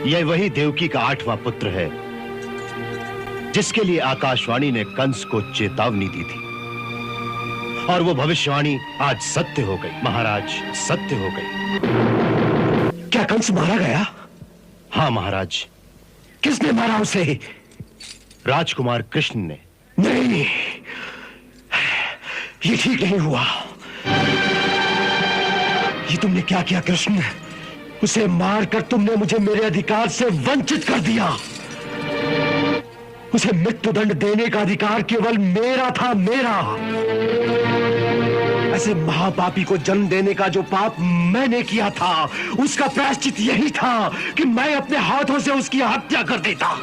यह वही देवकी का 8वां पुत्र है जिसके लिए आकाशवाणी ने कंस को चेतावनी दी थी, और वो भविष्यवाणी आज सत्य हो गई। महाराज, सत्य हो गई। क्या कंस मारा गया? हाँ महाराज। किसने मारा उसे? राजकुमार कृष्ण ने। नहीं, ये ठीक नहीं हुआ। ये तुमने क्या किया कृष्ण? उसे मारकर तुमने मुझे मेरे अधिकार से वंचित कर दिया। उसे मृत्युदंड देने का अधिकार केवल मेरा था, मेरा। ऐसे महापापी को जन्म देने का जो पाप मैंने किया था, उसका प्रायश्चित यही था कि मैं अपने हाथों से उसकी हत्या कर देता।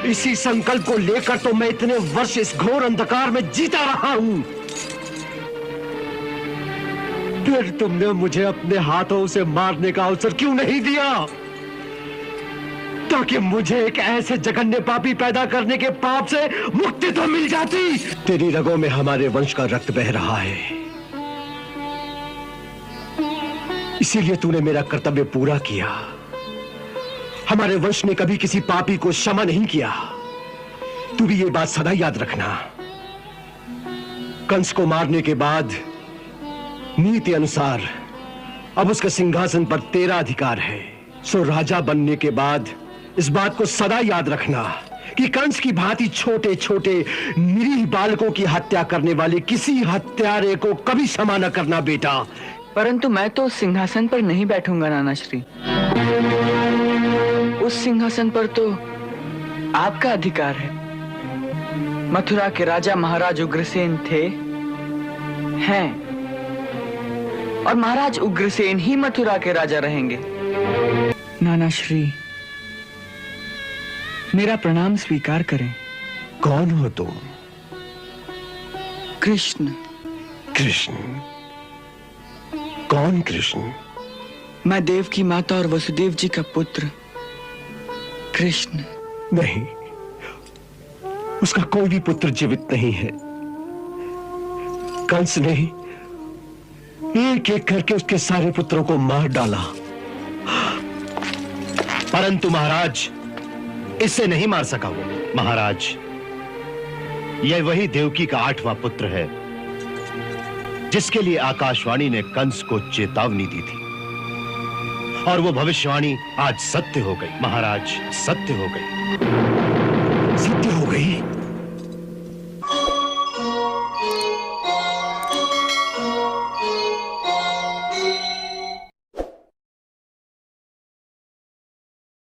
इसी संकल्प को लेकर तो मैं इतने वर्ष इस घोर अंधकार में जीता रहा हूं। फिर तुमने मुझे अपने हाथों से मारने का अवसर क्यों नहीं दिया, ताकि मुझे एक ऐसे जघन्य पापी पैदा करने के पाप से मुक्ति तो मिल जाती। तेरी रगों में हमारे वंश का रक्त बह रहा है, इसीलिए तूने मेरा कर्तव्य पूरा किया। हमारे वंश ने कभी किसी पापी को क्षमा नहीं किया। तू भी ये बात सदा याद रखना। कंस को मारने के बाद नीति अनुसार अब उसके सिंहासन पर तेरा अधिकार है। सो राजा बनने के बाद इस बात को सदा याद रखना कि कंस की भांति छोटे छोटे निरीह बालकों की हत्या करने वाले किसी हत्यारे को कभी क्षमा न करना बेटा। परंतु मैं तो सिंहासन पर नहीं बैठूंगा नाना श्री। उस सिंहासन पर तो आपका अधिकार है। मथुरा के राजा महाराज उग्रसेन थे, हैं, और महाराज उग्रसेन ही मथुरा के राजा रहेंगे। नाना श्री, मेरा प्रणाम स्वीकार करें। कौन हो तुम? कृष्ण। कृष्ण? कौन कृष्ण? मैं देव की माता और वसुदेव जी का पुत्र कृष्ण। नहीं, उसका कोई भी पुत्र जीवित नहीं है। कंस ने एक एक करके उसके सारे पुत्रों को मार डाला। परंतु महाराज, इससे नहीं मार सका वो। महाराज, यह वही देवकी का 8वां पुत्र है जिसके लिए आकाशवाणी ने कंस को चेतावनी दी थी, और वो भविष्यवाणी आज सत्य हो गई। महाराज, सत्य हो गई। सत्य हो गई?